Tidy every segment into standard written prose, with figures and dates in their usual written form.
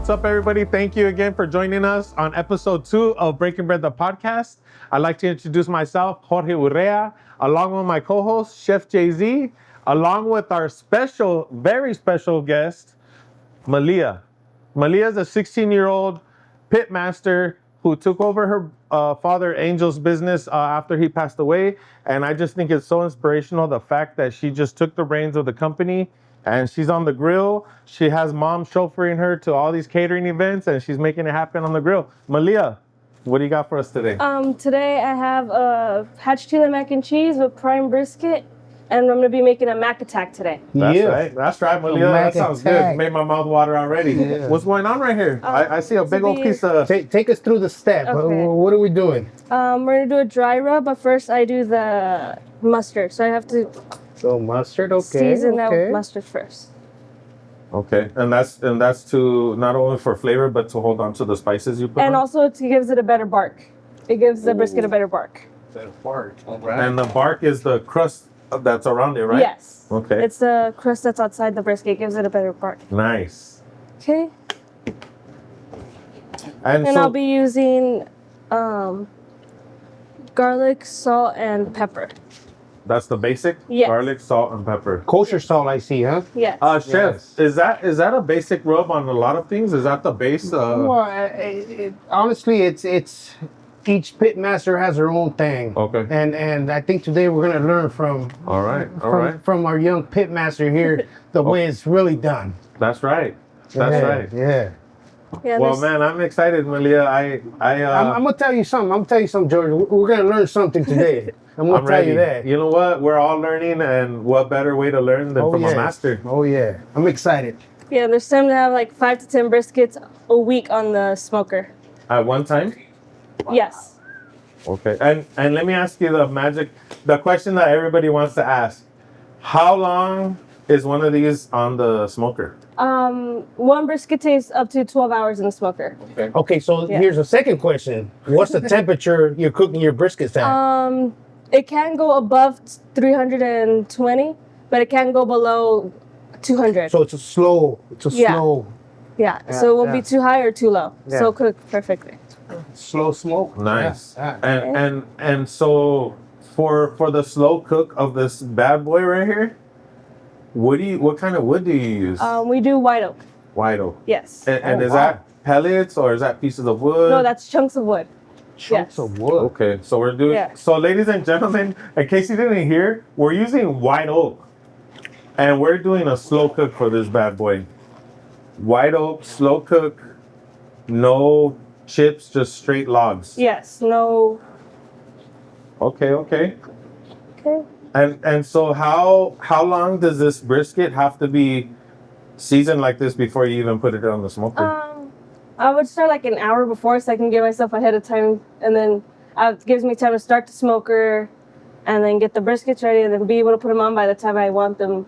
What's up, everybody? Thank you again for joining us on episode 2 of Breaking Bread, the podcast. I'd like to introduce myself, Jorge Urrea, along with my co-host, Chef Jay-Z, along with our very special guest, Malia. Malia is a 16-year-old pit master who took over her father Angel's business after he passed away. And I just think it's so inspirational, the fact that she just took the reins of the company and she's on the grill. She has mom chauffeuring her to all these catering events and she's making it happen on the grill. Malia, what do you got for us today? Today I have a hatch Chile mac and cheese with prime brisket, and I'm gonna be making a mac attack today. That's right, Malia. That sounds good. Made my mouth water already. Yeah. What's going on right here? I see a big old piece of... Take us through the step. Okay. What are we doing? We're gonna do a dry rub, but first I do the mustard. So I have to mustard, okay. Season that with mustard first. Okay, and that's to not only for flavor, but to hold on to the spices you put and on? Also it gives it a better bark. It gives the brisket a better bark. Better bark, all right. And the bark is the crust that's around it, right? Yes. Okay. It's the crust that's outside the brisket. It gives it a better bark. Nice. Okay. And so, I'll be using garlic, salt, and pepper. That's the basic? Yes. Garlic, salt, and pepper. Kosher salt, I see, huh? Yes. Chef, is that a basic rub on a lot of things? Is that the base? Well, honestly, it's each pit master has their own thing. Okay. And I think today we're gonna learn from from our young pit master here the way it's really done. That's right. That's right. Yeah. Well, man, I'm excited, Malia. I'm gonna tell you something, George. We're gonna learn something today. I'm gonna tell you that. You know what? We're all learning, and what better way to learn than from a master? Oh yeah, I'm excited. Yeah, there's time to have like 5 to 10 briskets a week on the smoker. At one time? Yes. Okay, and let me ask you the question that everybody wants to ask. How long is one of these on the smoker? One brisket takes up to 12 hours in the smoker. Okay, so here's a second question. What's the temperature you're cooking your briskets at? It can go above 320, but it can go below 200. So it's a slow. Yeah, so it won't be too high or too low. So it'll cook perfectly. Slow smoke. Nice. And so for the slow cook of this bad boy right here, what kind of wood do you use? We do white oak. White oak. Yes. And is that pellets or is that pieces of wood? No, that's chunks of wood. Chunks of wood. Okay, so we're doing. Yeah. So, ladies and gentlemen, in case you didn't hear, we're using white oak, and we're doing a slow cook for this bad boy. White oak, slow cook, no chips, just straight logs. Yes. No. Okay. And so how long does this brisket have to be seasoned like this before you even put it on the smoker? I would start like an hour before so I can get myself ahead of time, and then it gives me time to start the smoker and then get the briskets ready and then be able to put them on by the time I want them.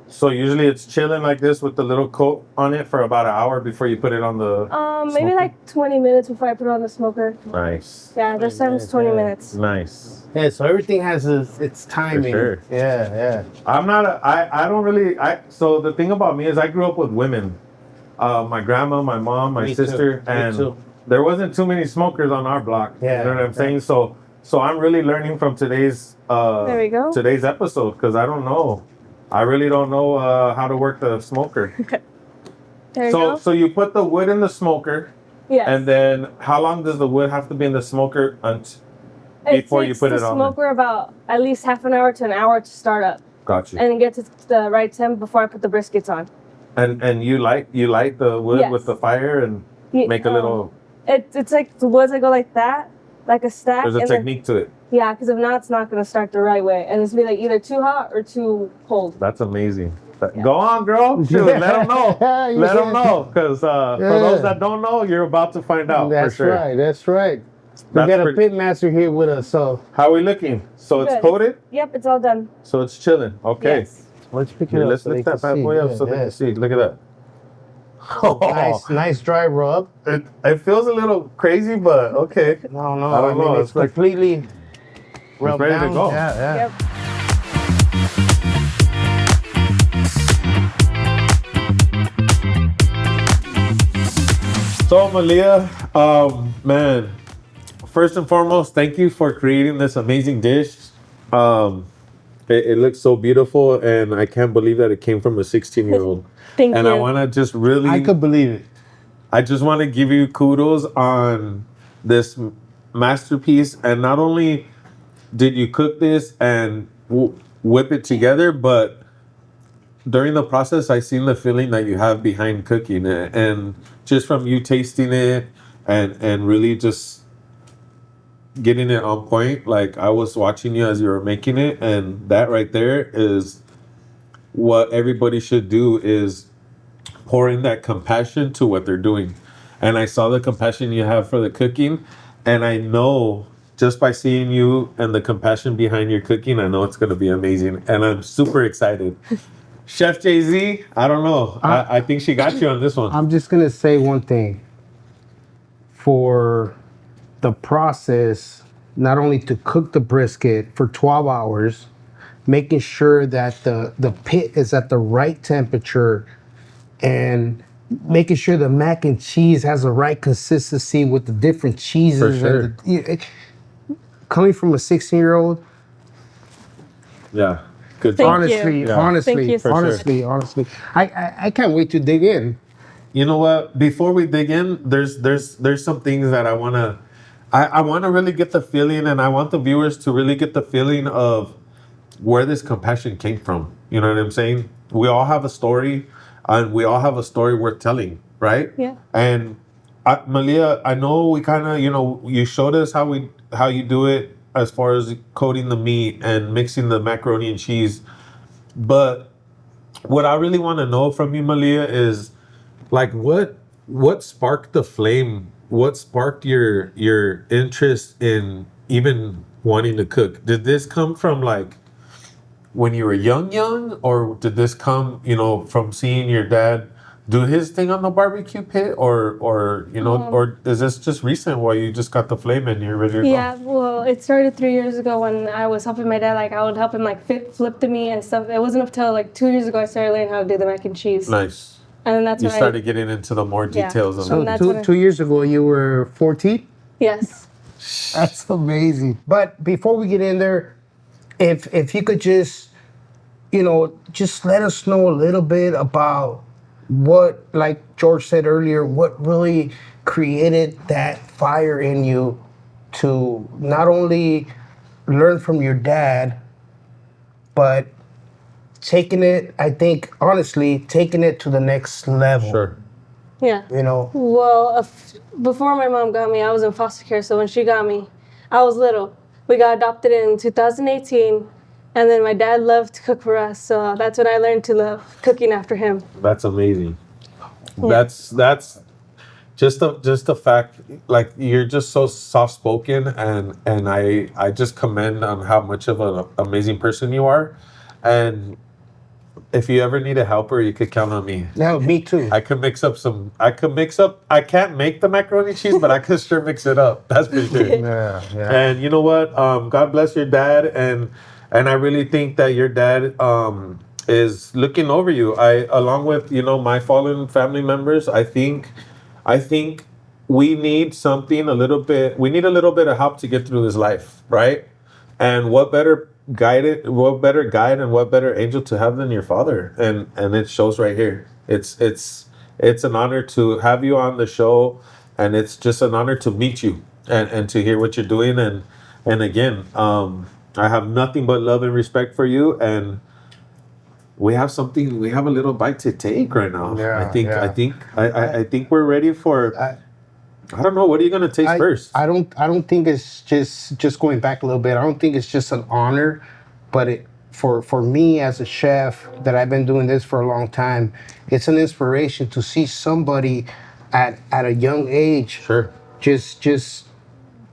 So usually it's chilling like this with the little coat on it for about an hour before you put it on the maybe like 20 minutes before I put it on the smoker. Nice. Yeah, there's times 20 minutes. Nice. Yeah, so everything has its timing. For sure. Yeah. So the thing about me is I grew up with women. My grandma, my mom, my sister, and there wasn't too many smokers on our block. Yeah. You know what I'm saying? So I'm really learning from today's there we go. Today's episode because I don't know. I really don't know how to work the smoker. There you go. So you put the wood in the smoker. Yes. And then how long does the wood have to be in the smoker before you put it on? It takes the smoker about at least half an hour to an hour to start up. Gotcha. And get to the right temp before I put the briskets on. And you light the wood with the fire and make a little. It's like the woods that go like that, like a stack. There's a technique to it. Yeah, because if not, it's not going to start the right way, and it's gonna be like either too hot or too cold. That's amazing. Go on, girl. Shoot, let them know. Let them know, because for those that don't know, you're about to find out. That's for sure. Right. That's right. We got a pit master here with us. So how are we looking? So it's coated. Yep, it's all done. So it's chilling. Okay. Yes. Let's pick it up. Let's lift that bad boy up so they can see. Look at that. Nice dry rub. It feels a little crazy, but okay. No. I don't know. It's completely rubbed ready down. to go. Yeah. Yep. So Malia, man, first and foremost, thank you for creating this amazing dish. It looks so beautiful, and I can't believe that it came from a 16-year-old. Thank And you. I want to just really, I could believe it. I just want to give you kudos on this masterpiece. And not only did you cook this and whip it together, but during the process, I seen the feeling that you have behind cooking it, and just from you tasting it and really just getting it on point. Like I was watching you as you were making it, and that right there is what everybody should do, is pour in that compassion to what they're doing. And I saw the compassion you have for the cooking, and I know just by seeing you and the compassion behind your cooking, I know it's going to be amazing, and I'm super excited. Chef Jay-Z, I don't know. I think she got you on this one. I'm just gonna say one thing. For the process, not only to cook the brisket for 12 hours, making sure that the pit is at the right temperature, and making sure the mac and cheese has the right consistency with the different cheeses. For sure. Coming from a 16-year-old, Yeah. Good Thank job. honestly, you. Yeah. honestly, Thank you so honestly, I can't wait to dig in. You know what? Before we dig in, there's some things that I wanna really get the feeling, and I want the viewers to really get the feeling of where this compassion came from. You know what I'm saying? We all have a story, and we all have a story worth telling, right? Yeah. And Malia, I know we kind of, you showed us how you do it as far as coating the meat and mixing the macaroni and cheese. But what I really want to know from you, Malia, is like what sparked the flame? What sparked your interest in even wanting to cook? Did this come from like when you were young, or did this come, from seeing your dad do his thing on the barbecue pit, or or is this just recent where you just got the flame and you're ready to go? Yeah, well, it started 3 years ago when I was helping my dad. Like, I would help him, like, flip the meat and stuff. It wasn't until, like, 2 years ago I started learning how to do the mac and cheese. Nice. And then that's You when started getting into the more Yeah. details of So it. that's Two, when I- 2 years ago, you were 14? Yes. That's amazing. But before we get in there, if you could just, just let us know a little bit about what, like George said earlier, what really created that fire in you to not only learn from your dad, but taking it, I think, honestly, taking it to the next level. Sure. Yeah. Well, before my mom got me, I was in foster care. So when she got me, I was little. We got adopted in 2018. And then my dad loved to cook for us. So that's when I learned to love cooking after him. That's amazing. That's just a fact. Like, you're just so soft spoken, and I just commend on how much of an amazing person you are. And if you ever need a helper, you could count on me. No, me too. I can't make the macaroni and cheese, but I could sure mix it up. That's for sure. Yeah. And you know what? God bless your dad, and I really think that your dad is looking over you. Along with my fallen family members, I think we need something a little bit. We need a little bit of help to get through this life, right? And what better guide, and what better angel to have than your father? And it shows right here. It's an honor to have you on the show, and it's just an honor to meet you and to hear what you're doing. And again, I have nothing but love and respect for you, and we have a little bite to take right now. Yeah, I think we're ready for. I don't know. What are you gonna taste first? I don't think it's just going back a little bit. I don't think it's just an honor, but for me as a chef that I've been doing this for a long time, it's an inspiration to see somebody at a young age, Sure, just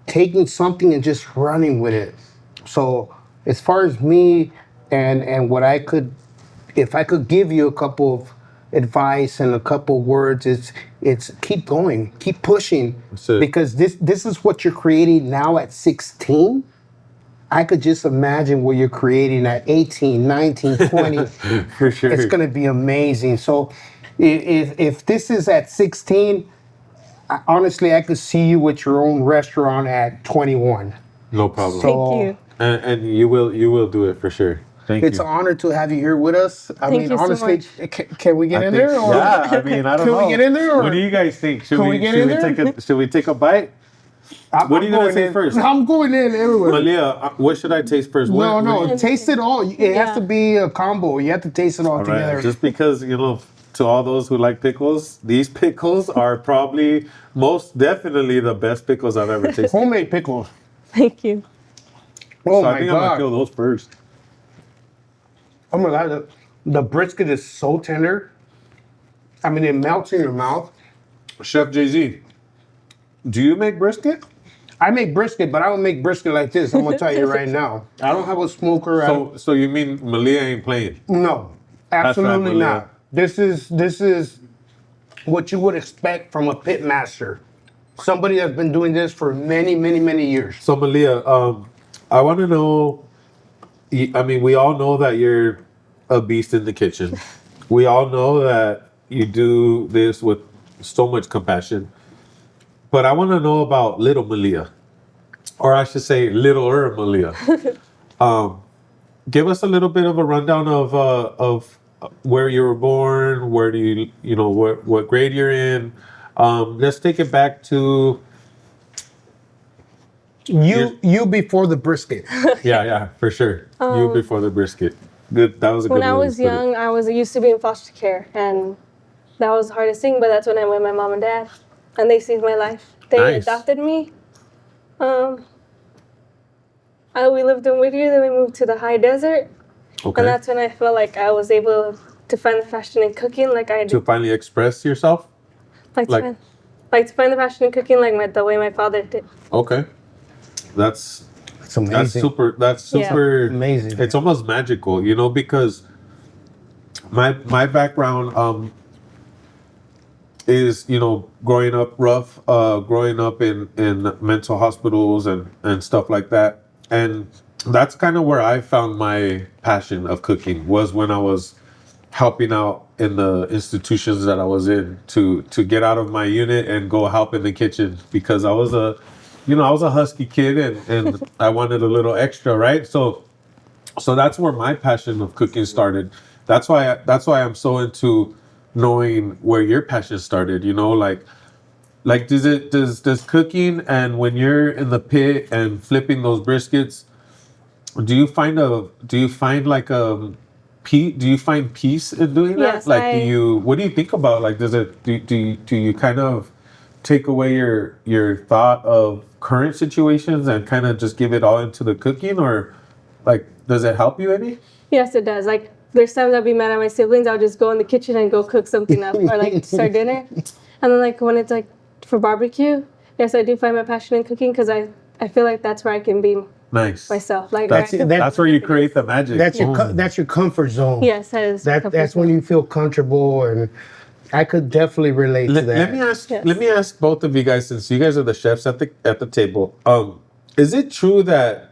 taking something and just running with it. So as far as me and what I could, if I could give you a couple of advice and a couple of words, it's keep going, keep pushing, because this is what you're creating now at 16. I could just imagine what you're creating at 18, 19, 20. for sure. It's going to be amazing. So if this is at 16, honestly, I could see you with your own restaurant at 21. No problem. Thank you. And you will do it for sure. Thank It's you. an honor to have you here with us. I Thank mean, you so honestly, much. can we get in there? Or Yeah, I mean, I don't Can know. we get in there, or- What do you guys think? Should Can we get in there? Should we take a bite? What are you gonna going say in. first? I'm going in everywhere. Malia, what should I taste first? No, taste it all. It has Yeah. to be a combo. You have to taste it all All together. right, just because, to all those who like pickles, these pickles are probably most definitely the best pickles I've ever tasted. Homemade pickles. Thank you. Oh So I my think I'm gonna god. kill those first. Oh my god. The brisket is so tender. I mean, it melts in your mouth. Chef Jay-Z, do you make brisket? I make brisket, but I don't make brisket like this. I'm gonna tell you right now. I don't have a smoker. So you mean Malia ain't playing? No, absolutely Malia. not. This is what you would expect from a pit master, somebody that's been doing this for many, many, many years. So Malia, I want to know. I mean, we all know that you're a beast in the kitchen. We all know that you do this with so much compassion. But I want to know about little Malia, or I should say, littler Malia. Give us a little bit of a rundown of where you were born. Where do what grade you're in? Let's take it back to You before the brisket. yeah, for sure. You before the brisket. Good. That was a good. When I way to was put it. young, I used to be in foster care, and that was the hardest thing. But that's when I met my mom and dad, and they saved my life. They Nice. adopted me. We lived in Whittier, then we moved to the high desert, Okay. and that's when I felt like I was able to find the passion in cooking, like I To did. finally express yourself. Like, like- to find the passion in cooking, like the way my father did. Okay. That's It's amazing. That's Yeah. super Amazing. It's almost magical, because my background is growing up rough, growing up in mental hospitals and stuff like that, and that's kind of where I found my passion of cooking, was when I was helping out in the institutions that I was in, to get out of my unit and go help in the kitchen, because I was a husky kid, and I wanted a little extra, right? So that's where my passion of cooking started. That's why I'm so into knowing where your passion started. Like does cooking, and when you're in the pit and flipping those briskets, do you find peace in doing that? Yes, Like, what do you think about, like, do you kind of take away your thought of current situations and kind of just give it all into the cooking, or like, does it help you any? Yes, it does. Like, there's times I'll be mad at my siblings, I'll just go in the kitchen and go cook something up, or like start dinner. And then like when it's like for barbecue, yes, I do find my passion in cooking, because I feel like that's where I can be Nice. myself. Like, That's where you create the magic. That's your comfort zone. yes, that is. That's when you feel comfortable, and I could definitely relate to that. Let me ask both of you guys, since you guys are the chefs at the table. Is it true that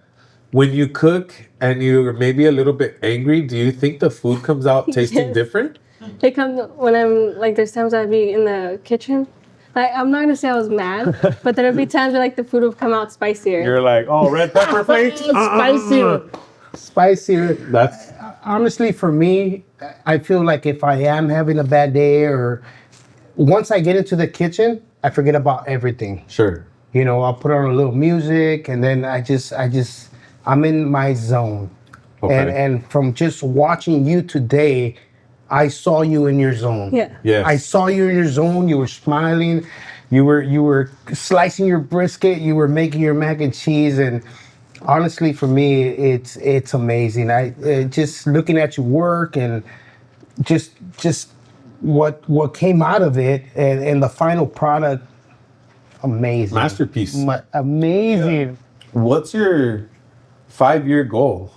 when you cook and you're maybe a little bit angry, do you think the food comes out tasting Yes. different? It comes when I'm like, there's times I'd be in the kitchen. Like, I'm not gonna say I was mad, but there'd be times where like the food would come out spicier. You're like, oh, red pepper flakes. Spicier. That's Honestly, for me, I feel like if I am having a bad day, or once I get into the kitchen, I forget about everything. sure. I'll put on a little music, and then I'm in my zone. Okay. And from just watching you today, I saw you in your zone. Yeah. Yes. I saw you in your zone. You were smiling. You were slicing your brisket. You were making your mac and cheese. And honestly, for me, it's amazing. Just looking at your work, and just what came out of it, and the final product, amazing. Masterpiece. Amazing. What's your 5-year goal?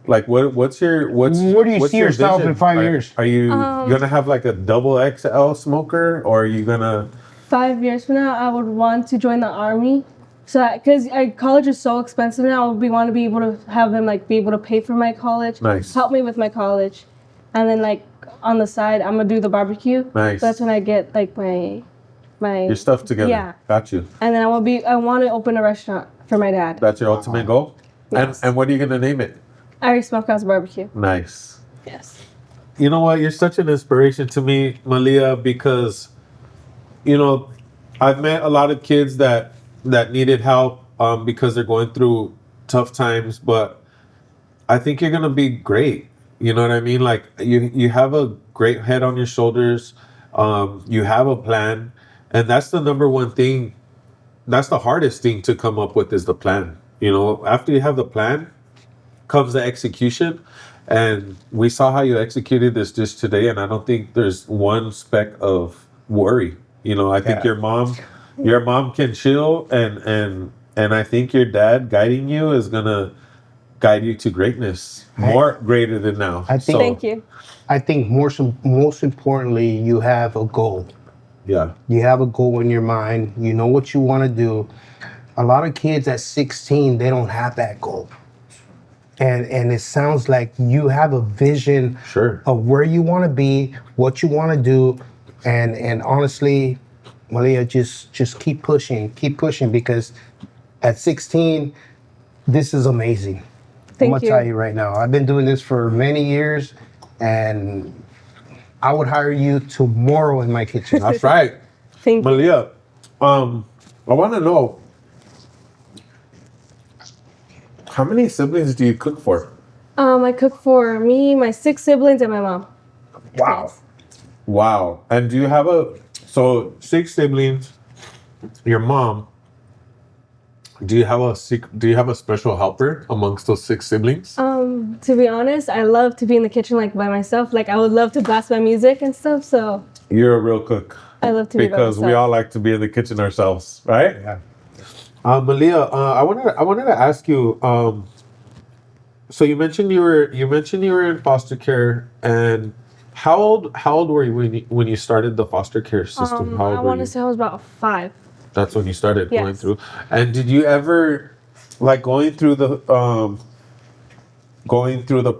Like, where do you see yourself vision? in 5 years? Are you gonna have like a double XL smoker, or are you gonna? 5 years from now, I would want to join the army. So, because college is so expensive now, I would want to be able to have them like be able to pay for my college, Nice. help me with my college, and then like on the side, I'm gonna do the barbecue. Nice. That's when I get like my my your stuff together. Yeah. Got you. And then I want to open a restaurant for my dad. That's your ultimate goal? Yes. And what are you going to name it? Irie Smokehouse BBQ. Nice. Yes. You know what? You're such an inspiration to me, Malia, because, you know, I've met a lot of kids that needed help because they're going through tough times, but I think you're going to be great. You know what I mean? Like, you have a great head on your shoulders. You have a plan. And that's the number one thing. That's the hardest thing to come up with is the plan. You know, after you have the plan comes the execution. And we saw how you executed this just today. And I don't think there's one speck of worry. You know, I think your mom can chill. And I think your dad guiding you is going to guide you to greatness, more greater than now. I think. Thank you. I think most importantly, you have a goal. Yeah. You have a goal in your mind. You know what you want to do. A lot of kids at 16, they don't have that goal. And it sounds like you have a vision of where you want to be, what you want to do, and honestly, Malia, just keep pushing because at 16, this is amazing. I'm gonna tell you right now. I've been doing this for many years, and I would hire you tomorrow in my kitchen. That's right. Thank you. Malia, I want to know, how many siblings do you cook for? I cook for me, my 6 siblings, and my mom. Wow. Yes. Wow. And do you have 6 siblings, your mom, do you have a special helper amongst those 6 siblings? To be honest, I love to be in the kitchen like by myself. Like I would love to blast my music and stuff. So You're a real cook. I love to be by because myself. we all like to be in the kitchen ourselves, right? Yeah. Malia, I wanted to ask you. So you mentioned you were in foster care, and how old were you when you started the foster care system? How old I were want you? to say I was about 5. That's when you started going Yes. through. And did you ever, like going through the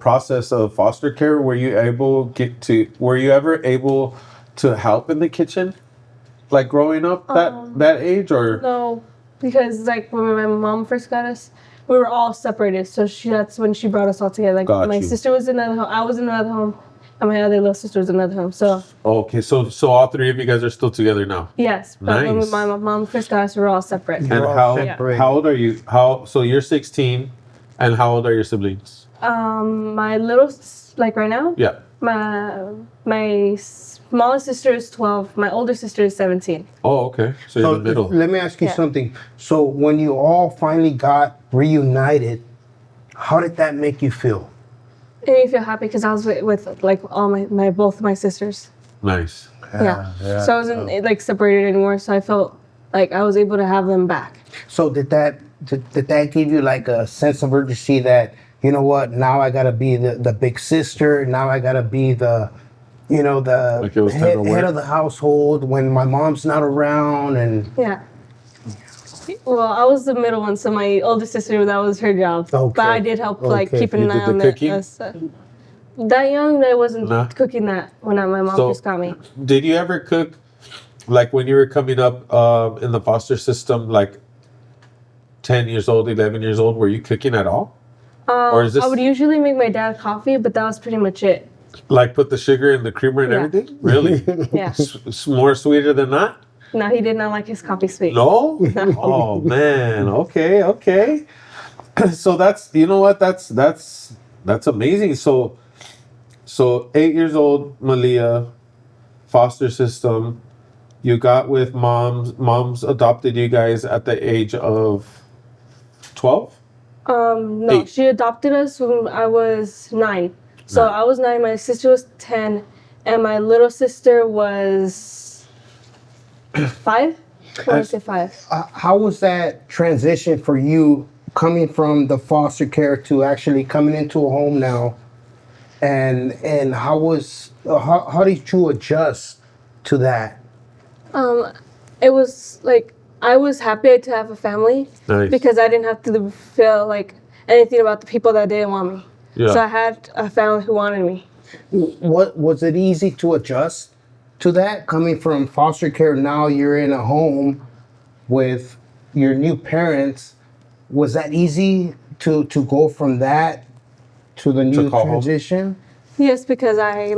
process of foster care, were you ever able to help in the kitchen, like growing up that age, or No, because like when my mom first got us, we were all separated. So that's when she brought us all together. Like Got my you. sister was in another home, I was in another home, and my other little sister was in another home. So Okay, so all 3 of you guys are still together now. yes, but when Nice. my mom first got us, we were all separate. And You're all how separate. how old are you? So you're 16, and how old are your siblings? My little like right now, Yeah. my smallest sister is 12. My older sister is 17. Oh, okay. So you're in the middle. Let me ask you Yeah. something. So when you all finally got reunited, how did that make you feel? It made me feel happy because I was with like all my both my sisters. Nice. Yeah. So I wasn't like separated anymore. So I felt like I was able to have them back. So did that give you like a sense of urgency that, you know what, now I gotta be the big sister, now I gotta be the Like it was time to head work? of the household when my mom's not around, and Yeah. Well, I was the middle one, so my older sister, that was her job. Okay. But I did help, like, Okay. keep an You eye did the on cooking? us. That young, I wasn't Nah. cooking that when my mom So- first got me. Did you ever cook, like when you were coming up in the foster system, like 10 years old, 11 years old? Were you cooking at all? Or is this I would usually make my dad coffee, but that was pretty much it. like put the sugar and the creamer and Yeah. everything? Really? Yeah. More sweeter than that? No, he did not like his coffee sweet. No? Oh man. Okay. So that's, you know what? That's amazing. So 8 years old, Malia, foster system. You got with moms. Moms adopted you guys at the age of 12? No, 8. she adopted us when I was 9. So 9. I was 9, my sister was 10, and my little sister was 5. I want to say 5. how was that transition for you coming from the foster care to actually coming into a home now, and how did you adjust to that? It was like I was happy to have a family Nice. because I didn't have to feel like anything about the people that didn't want me. Yeah. So I had a family who wanted me. What was it easy to adjust to that? Coming from foster care, now you're in a home with your new parents. Was that easy to go from that to the new call home? transition? Yes, because I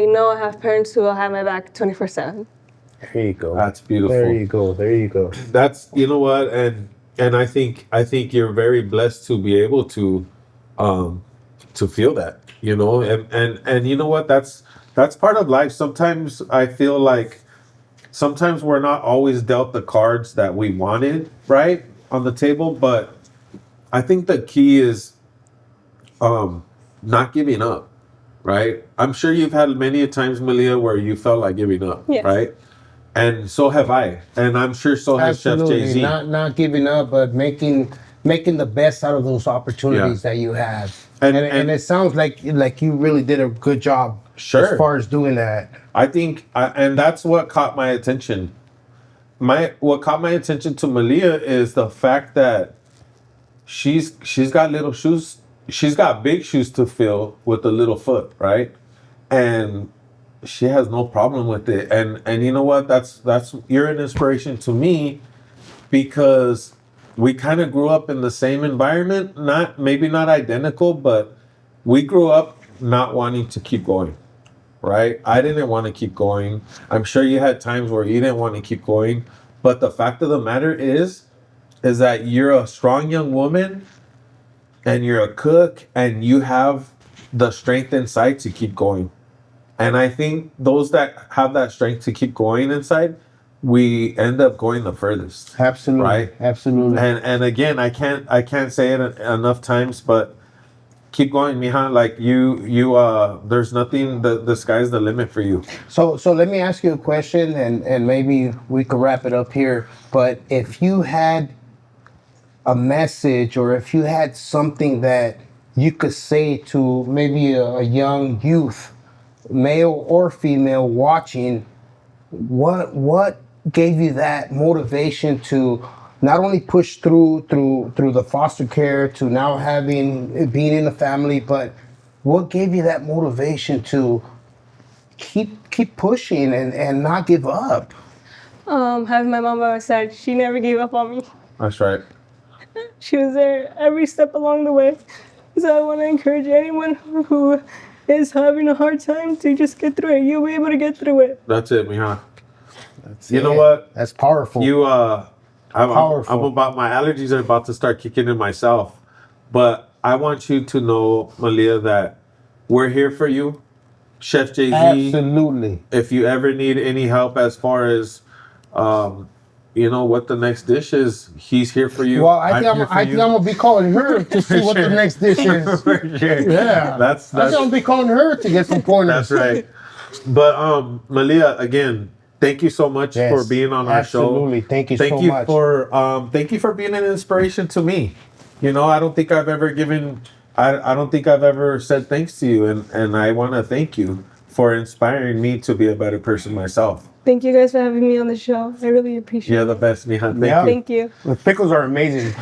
know I have parents who will have my back 24/7. There you go. That's beautiful. There you go. There you go. That's, you know what, and I think you're very blessed to be able to feel that, you know, and you know what, that's part of life. Sometimes I feel like sometimes we're not always dealt the cards that we wanted, right, on the table, but I think the key is not giving up, right? I'm sure you've had many times, Malia, where you felt like giving up, Yes. right? And so have I, and I'm sure so has Chef Absolutely. Jay-Z. Not giving up, but making the best out of those opportunities that you have. And it sounds like you really did a good job Sure. as far as doing that. I think, and that's what caught my attention. What caught my attention to Malia is the fact that she's got little shoes. She's got big shoes to fill with a little foot, right? And she has no problem with it. And you know what? That's you're an inspiration to me, because we kind of grew up in the same environment, maybe not identical, but we grew up not wanting to keep going, right? I didn't want to keep going. I'm sure you had times where you didn't want to keep going, but the fact of the matter is that you're a strong young woman and you're a cook and you have the strength inside to keep going. And I think those that have that strength to keep going inside, we end up going the furthest. Absolutely. Right? Absolutely. And again, I can't say it enough times, but keep going, mija. Like you there's nothing, the sky's the limit for you. So let me ask you a question, and maybe we could wrap it up here. But if you had a message, or if you had something that you could say to maybe a young youth, male or female, watching, what gave you that motivation to not only push through the foster care to now being in the family, but what gave you that motivation to keep pushing and not give up? Having my mom by my side, she never gave up on me. That's right. She was there every step along the way. So I want to encourage anyone who is having a hard time to just get through it. You'll be able to get through it. That's it, mija. You know what? That's powerful. I'm Powerful. about, my allergies are about to start kicking in myself, but I want you to know, Malia, that we're here for you. Chef Jay-Z. Absolutely. If you ever need any help as far as, you know, what the next dish is, he's here for you. Well, I think I'm gonna be calling her to see what the next dish is. For sure. Yeah, That's I'm gonna be calling her to get some pointers. That's right. But Malia, again, thank you so much for being on our show. Absolutely. Thank you so much. Thank you for being an inspiration to me. You know, I don't think I've ever I don't think I've ever said thanks to you, and I want to thank you for inspiring me to be a better person myself. Thank you guys for having me on the show. I really appreciate it. You're the best, mija. Thank you. The pickles are amazing.